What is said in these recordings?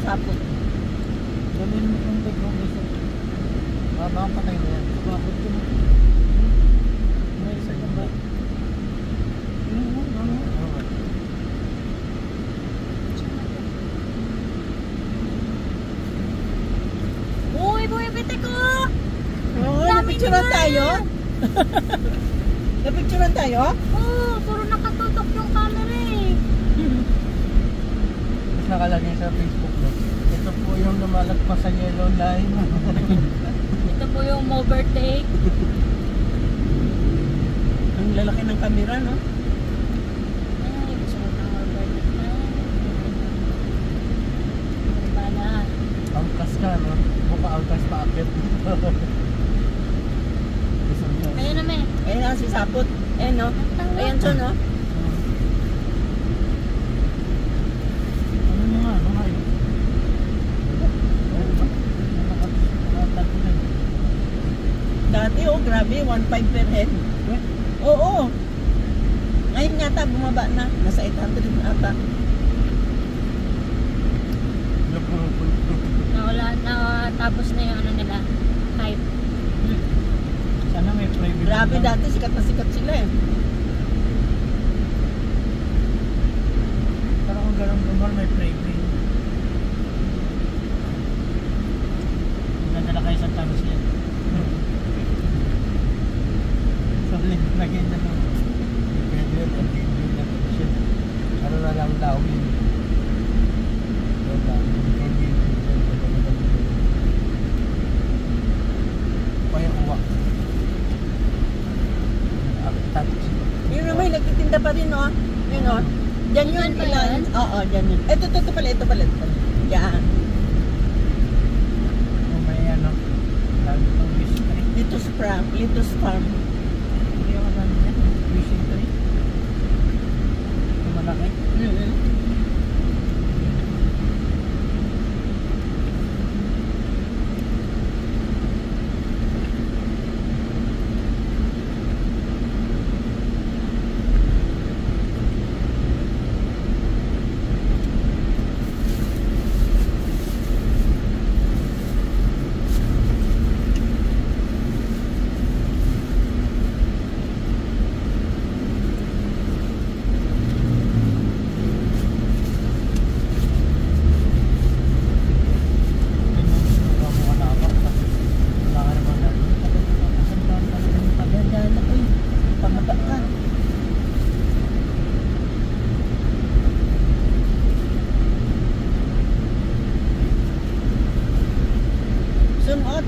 sapot. Gawin mo kung taglong isa. Baka patay na yan. Bakit yun? May isa ka ba? Uy, boy, bitik ko! Oo, napicturean tayo. Napicturean tayo? Oo, puro nakatutok yung camera eh. Mas nakalagay sa Facebook no? Ito po yung lumalagpas sa yellow line. Ito po yung overtake. Ang lalaki ng camera, no? Ay, gusto ko ng overtake na. Bala. Angkas ka, no? Mukha angkas pa akit. Ayun na may. Ayun na, si sapot. Ayun, no? Ayun siya, no? Ano nga, ano nga yun? Dati, oh, grabe, 1.5 per head. Oo. Ngayon yata, bumaba na. Nasa 800 na ata. Nawala, tapos na yung ano nila. Hype. Sana may private. Grabe, dati sikat na sikat sila eh. Pero kung gano'n lumal, may private. Nadala kayo sa tamis yan. Sabi, lagyan na lang. Pwede yun, ang hindi na siya. Ano na lang daw yun. Kaya uwak. Yun naman, nagtitinda pa rin, oh. Yun, oh. Diyan yun. Diyan ba yan? Oo, diyan yun. Ito pala, ito pala. Yan. May ano, lalo itong mystery. Litos Farm. Hindi ako saan yan. Fishing tree. Ito malaki.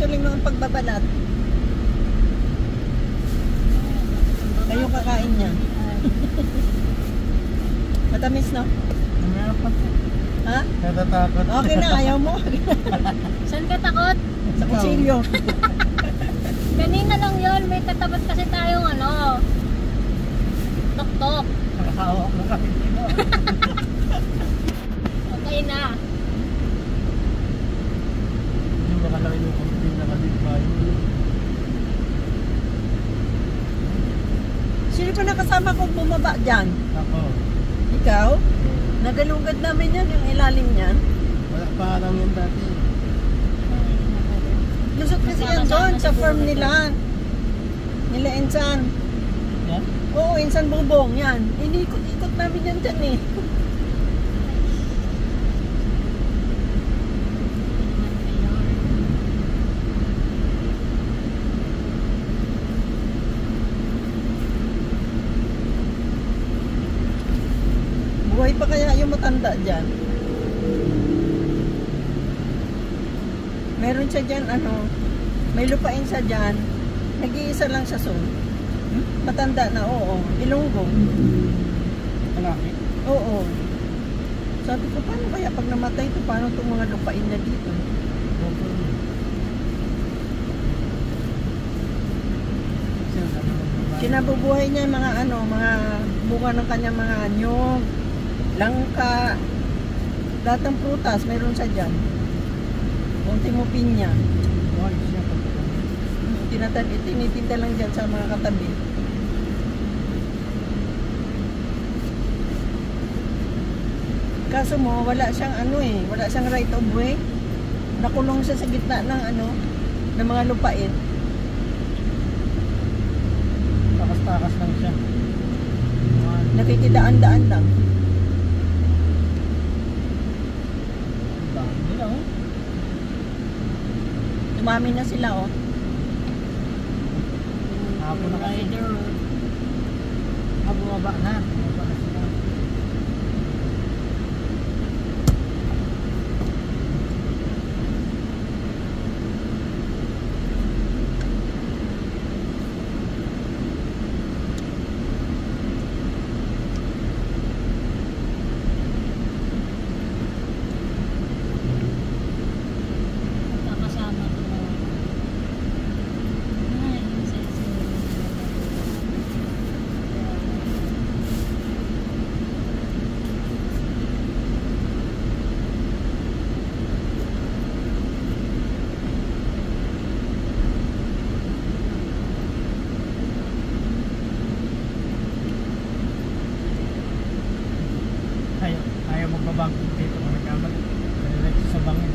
Tuloy mo ang pagbabalat. Kayo kakain niya. Matamis, no? Meron pa. Ha? Natatakot. Okay na, ayaw mo. Saan ka takot? Sa kutsilyo. Kanina lang yon, may katapat kasi tayong ano. Tok-tok. Nakakawak na kami dito. Okay na. Hindi nakalaki ng konti, nakalibay. Sino pa nakasama kong bumaba dyan? Ako. Ikaw? Nagalugad namin yan, yung ilalim niyan. Wala pa lang yun dati. Lusot kasi yan doon sa farm nila. Nila Insan. Yan? Oo, Insan Bubong, yan. Inikot-ikot namin yan dyan eh. Buhay pa kaya yung matanda dyan? Meron siya dyan, ano, may lupain siya dyan. Nag-iisa lang siya so. Matanda na, oo. Ilonggo. Malaki? Oo. Sabi ko, paano kaya pag namatay ito, paano itong mga lupain na dito? Kinabubuhay niya yung mga ano, mga bunga ng kanyang mga nyog, langka, lahat ng prutas, mayroon siya dyan. Ultimo pinya. Tinitinda lang dyan sa mga katabi. Kaso mo, wala siyang ano eh, wala siyang right of way. Nakulong siya sa gitna ng ano, ng mga lupain. Takas-takas lang siya. Nakikidaan-daan lang. Ang dami nila, oh. Dumami na sila oh. Hapon na kasi. Rider. Bumaba na. Bumaba na sila. Magkakasama ko. Ay, sensitive. Ayaw magbabangkong dito kung nagkamali. Diretso sa bangin.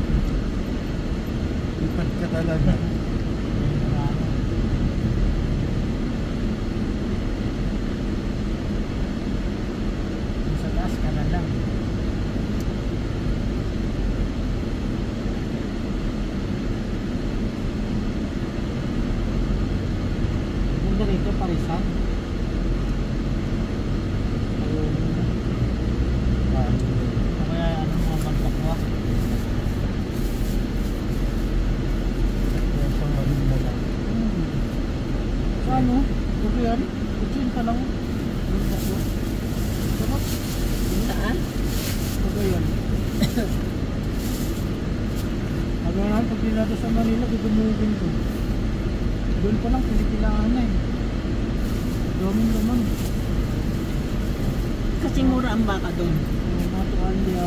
Lipat ka talaga. Sa taas ka na lang. Punta rito, Parisan. Kaya ano mga bangkok mo? Sa Manila lang. Sa ano? Ito yan? Kutsin pa lang. Bangkok mo. Sarap. Saan? Ito yan. Sabi nga lang, pag pinado sa Manila, gugumugin ko. Doon pa lang, pinipilaan na eh. Daming naman. Kasi mura ang baka doon. Mga tuwalya.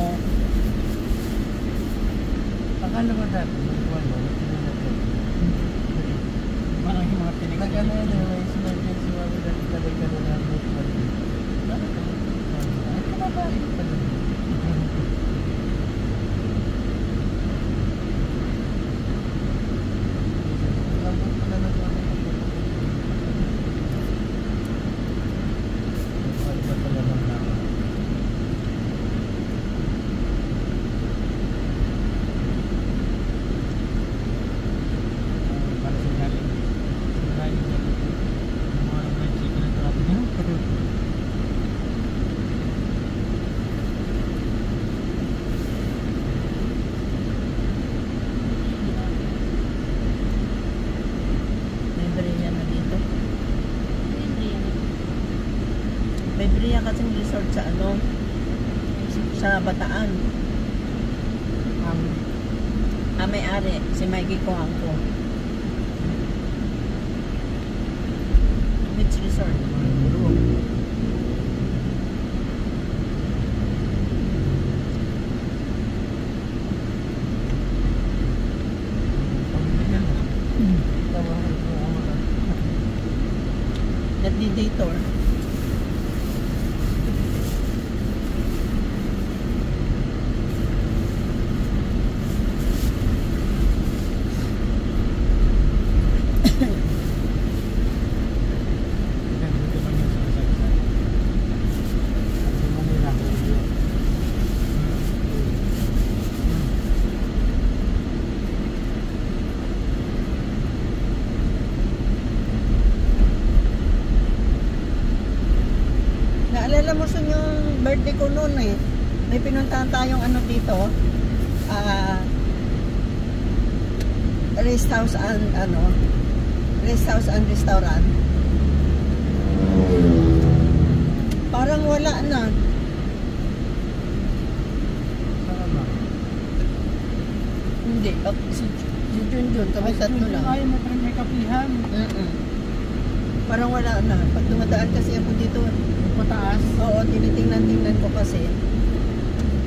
Akala mo dati, magkuhan mo, Parang yung mga tinig. nag-ano yun eh, may sinagyan si Mami dati talaga na namin. Bakit ka? Ay, kumabait pa lang. Lambot pa na nag-ano. Nag-alba pala ng lawa. Para sa galing. Sa galing na ito. Yung mga fried chicken na trap niya. Libre yan na dito. Libre yan. Libre yan kasing resort sa ano, sa Bataan. Ang may-ari, si Mikey Coangco. Beach Resort. Nagdi-day-tour. Naalala mo sa yung birthday ko noon eh. May pinuntahan tayong ano dito. Rest house and ano, rest house and restaurant. Parang wala na. Hindi, si Junjun, kami tatlo lang. Ay, may kapihan. Parang wala na. Pag dumadaan kasi ako dito, Yung pataas. oo, tinitingnan ko kasi.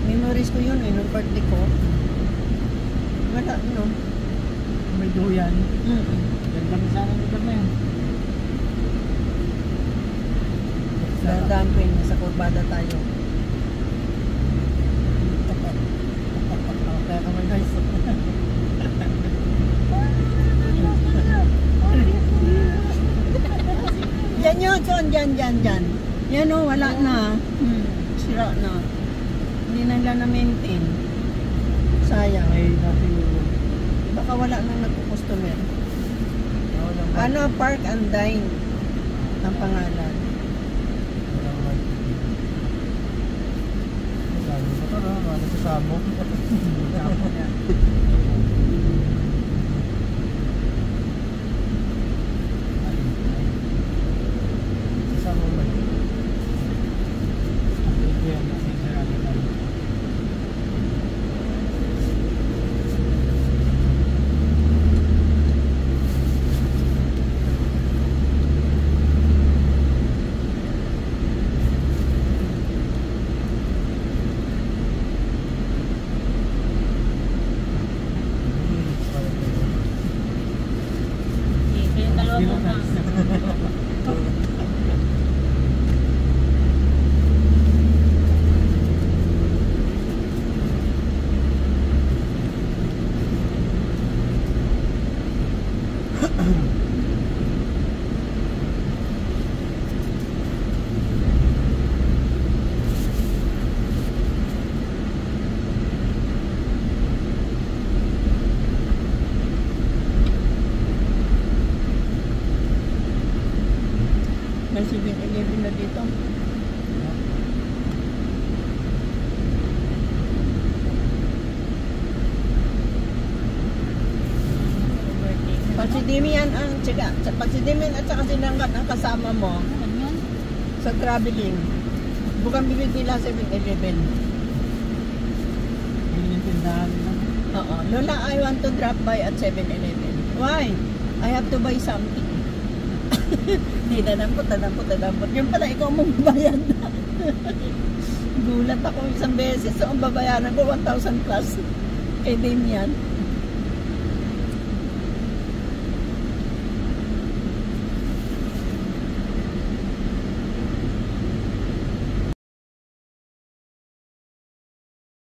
Memories ko yun eh, nung birthday ko. Wala, no? May duyan. Ganda mo sana yung lugar na yun. Dadaan ko yun, sa kurbada tayo. Saan? Dyan. Yan o, wala na. Sira na. Hindi na nila na-maintain. Sayang. Ay, dati yung... Baka wala nang nagpo-customer. Walang Ano, Park and Dine ang pangalan. walang white. Sabi ko to, no? Ano sa Samo? Samo niya. Sa Samo ba? Ito yan, nasa sarado na. Kayong dalawa muna. May 7-Eleven na dito. Pag si Dimian at saka si Nangkat ang kasama mo Ano yun? sa traveling, bukang bibig nila 7-Eleven. Yun yung tindahan nila. Oo. Lola, I want to drop by at 7-Eleven. Why? I have to buy something. Hindi, tadampot. Yun pala, ikaw mong bayad na. Gulat ako isang beses. So, ang babayaran ko 1,000 plus kay Damian.